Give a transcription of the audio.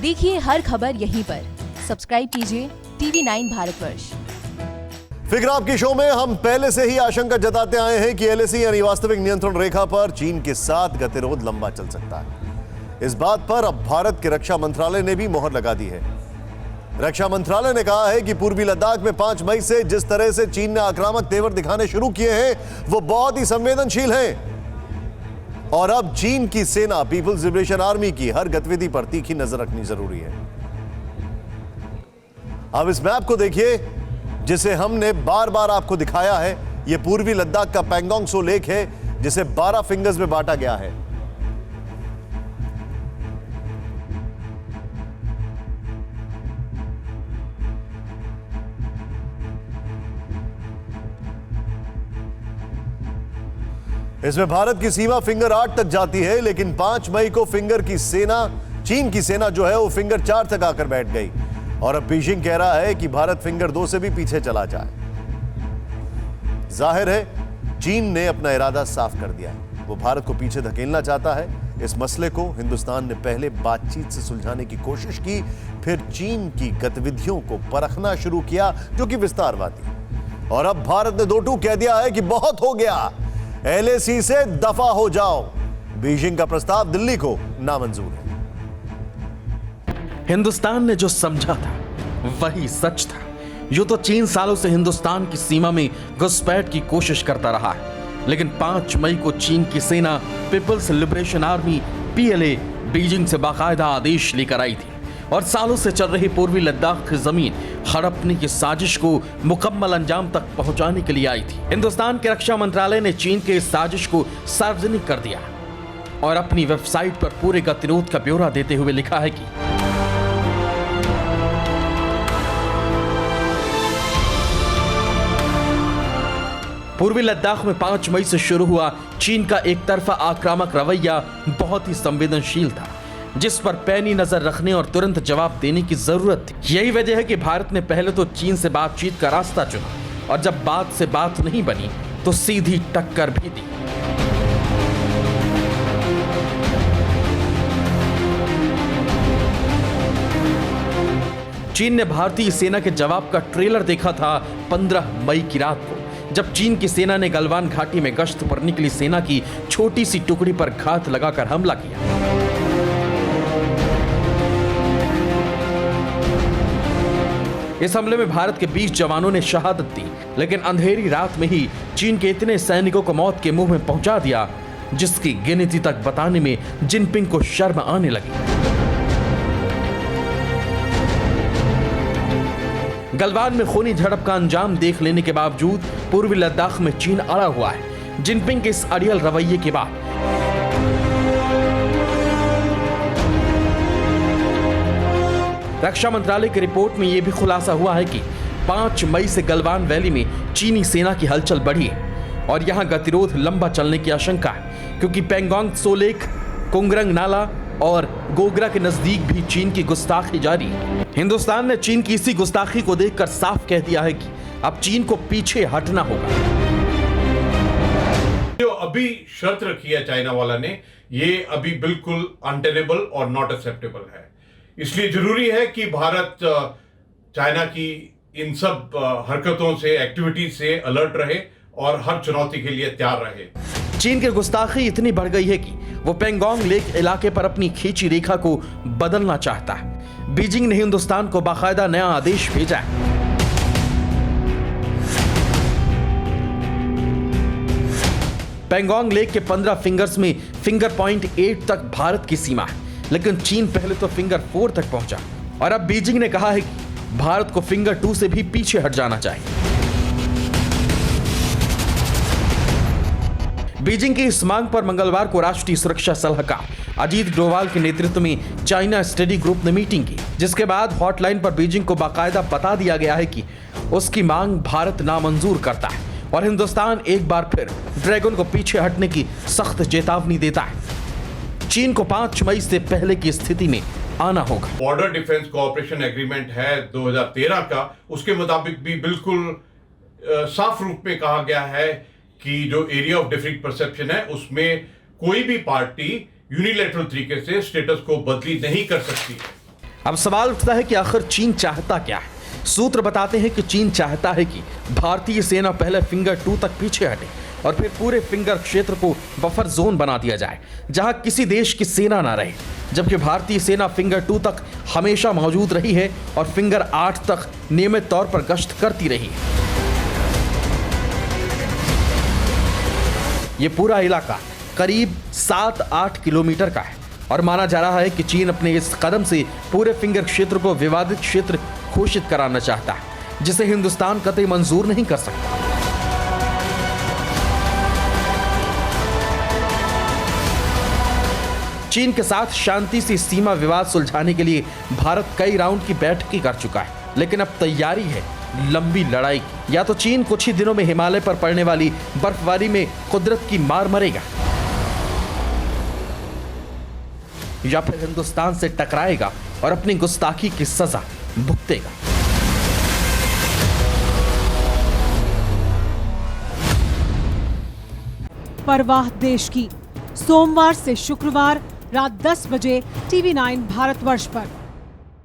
देखिए हर खबर यहीं पर। सब्सक्राइब कीजिए TV9 भारतवर्ष। फिगर आपकी शो में हम पहले से ही आशंका जताते आए हैं कि LAC यानी वास्तविक नियंत्रण रेखा पर चीन के साथ गतिरोध लंबा चल सकता है। इस बात पर अब भारत के रक्षा मंत्रालय ने भी मोहर लगा दी है। रक्षा मंत्रालय ने कहा है कि पूर्वी लद्दाख में 5 मई से जिस तरह से चीन ने आक्रामक तेवर दिखाने शुरू किए हैं वो बहुत ही संवेदनशील हैं और अब चीन की सेना पीपल्स लिबरेशन आर्मी की हर गतिविधि पर तीखी नजर रखनी जरूरी है। अब इस मैप को देखिए जिसे हमने बार बार आपको दिखाया है। यह पूर्वी लद्दाख का पैंगोंग त्सो लेक है जिसे 12 फिंगर्स में बांटा गया है। इसमें भारत की सीमा फिंगर 8 तक जाती है, लेकिन 5 मई को फिंगर की सेना, चीन की सेना जो है वो फिंगर 4 तक आकर बैठ गई और अब बीजिंग कह रहा है कि भारत फिंगर 2 से भी पीछे चला जाए। जाहिर है चीन ने अपना इरादा साफ कर दिया है। वो भारत को पीछे धकेलना चाहता है। इस मसले को हिंदुस्तान ने पहले बातचीत से सुलझाने की कोशिश की, फिर चीन की गतिविधियों को परखना शुरू किया जो कि विस्तारवादी, और अब भारत ने दो टूक कह दिया है कि बहुत हो गया, LAC से दफा हो जाओ। बीजिंग का प्रस्ताव दिल्ली को नामंजूर है। हिंदुस्तान ने जो समझा था वही सच था। यूं तो चीन सालों से हिंदुस्तान की सीमा में घुसपैठ की कोशिश करता रहा है, लेकिन 5 मई को चीन की सेना People's Liberation Army PLA Beijing से बाकायदा आदेश लेकर आई थी और सालों से चल रही पूर्वी लद्दाख की जमीन हड़पने की साजिश को मुकम्मल अंजाम तक पहुंचाने के लिए आई थी। हिंदुस्तान के रक्षा मंत्रालय ने चीन के इस साजिश को सार्वजनिक कर दिया और अपनी वेबसाइट पर पूरे गतिरोध का ब्यौरा देते हुए लिखा है कि पूर्वी लद्दाख में 5 मई से शुरू हुआ चीन का एक तरफा आक्रामक रवैया बहुत ही संवेदनशील था, जिस पर पैनी नजर रखने और तुरंत जवाब देने की जरूरत थी। यही वजह है कि भारत ने पहले तो चीन से बातचीत का रास्ता चुना और जब बात से बात नहीं बनी तो सीधी टक्कर भी दी। चीन ने भारतीय सेना के जवाब का ट्रेलर देखा था 15 मई की रात को, जब चीन की सेना ने गलवान घाटी में गश्त पर निकली सेना की छोटी सी टुकड़ी पर घात लगाकर हमला किया। इस हमले में भारत के 20 जवानों ने शहादत दी, लेकिन अंधेरी रात में ही चीन के इतने सैनिकों को मौत के मुंह में पहुंचा दिया जिसकी गिनती तक बताने में जिनपिंग को शर्म आने लगी। गलवान में खूनी झड़प का अंजाम देख लेने के बावजूद पूर्वी लद्दाख में चीन अड़ा हुआ है। जिनपिंग के इस अड़ियल रवैये के बाद रक्षा मंत्रालय की रिपोर्ट में यह भी खुलासा हुआ है कि 5 मई से गलवान वैली में चीनी सेना की हलचल बढ़ी है और यहां गतिरोध लंबा चलने की आशंका है, क्योंकि पैंगोंग त्सो लेक, कुंगरंग नाला और गोगरा के नजदीक भी चीन की गुस्ताखी जारी है। हिंदुस्तान ने चीन की इसी गुस्ताखी को देखकर साफ कह दिया है कि अब चीन को पीछे हटना होगा। जो अभी शर्त रखी है चाइना वाला ने, ये अभी बिल्कुल अनटेनेबल और नॉट एक्सेप्टेबल है। इसलिए जरूरी है कि भारत चाइना की इन सब हरकतों से, एक्टिविटीज से अलर्ट रहे और हर चुनौती के लिए तैयार रहे। चीन की गुस्ताखी इतनी बढ़ गई है कि वो पैंगोंग लेक इलाके पर अपनी खींची रेखा को बदलना चाहता है। बीजिंग ने हिंदुस्तान को बाकायदा नया आदेश भेजा है। पैंगोंग लेक के 15 फिंगर्स में फिंगर पॉइंट 8 तक भारत की सीमा है, लेकिन चीन पहले तो फिंगर 4 तक पहुंचा और अब बीजिंग ने कहा है कि भारत को फिंगर 2 से भी पीछे हट जाना चाहिए। बीजिंग की इस मांग पर मंगलवार को राष्ट्रीय सुरक्षा सलाहकार अजीत डोभाल के नेतृत्व में चाइना स्टडी ग्रुप ने मीटिंग की, जिसके बाद हॉटलाइन पर बीजिंग को बाकायदा बता दिया गया है कि उसकी मांग भारत नामंजूर करता है और हिंदुस्तान एक बार फिर ड्रैगन को पीछे हटने की सख्त चेतावनी देता है। चीन को 5 मई से पहले की स्थिति में आना होगा। बॉर्डर डिफेंस कोऑपरेशन एग्रीमेंट है 2013 का, उसके मुताबिक भी बिल्कुल साफ रूप में कहा गया है कि जो एरिया ऑफ डिफरेंट परसेप्शन है उसमें कोई भी पार्टी यूनिलैटरल तरीके से स्टेटस को बदली नहीं कर सकती है। अब सवाल उठता है कि आखिर चीन चाहता क्या है। सूत्र बताते हैं कि चीन चाहता है कि भारतीय सेना पहले फिंगर 2 तक पीछे हटे और फिर पूरे फिंगर क्षेत्र को बफर जोन बना दिया जाए, जहां किसी देश की सेना ना रहे। जबकि भारतीय सेना फिंगर 2 तक हमेशा मौजूद रही है और फिंगर 8 तक नियमित तौर पर गश्त करती रही है। ये पूरा इलाका करीब 7-8 किलोमीटर का है और माना जा रहा है कि चीन अपने इस कदम से पूरे फिंगर क्षेत्र को विवादित क्षेत्र घोषित कराना चाहता है, जिसे हिंदुस्तान कतई मंजूर नहीं कर सकता। चीन के साथ शांति से सीमा विवाद सुलझाने के लिए भारत कई राउंड की बैठकें कर चुका है, लेकिन अब तैयारी है लंबी लड़ाई की। या तो चीन कुछ ही दिनों में हिमालय पर पड़ने वाली बर्फबारी में कुदरत की मार मरेगा, या फिर हिंदुस्तान से टकराएगा और अपनी गुस्ताखी की सजा भुगतेगा। परवाह देश की, सोमवार से शुक्रवार रात 10 बजे TV9 भारतवर्ष पर।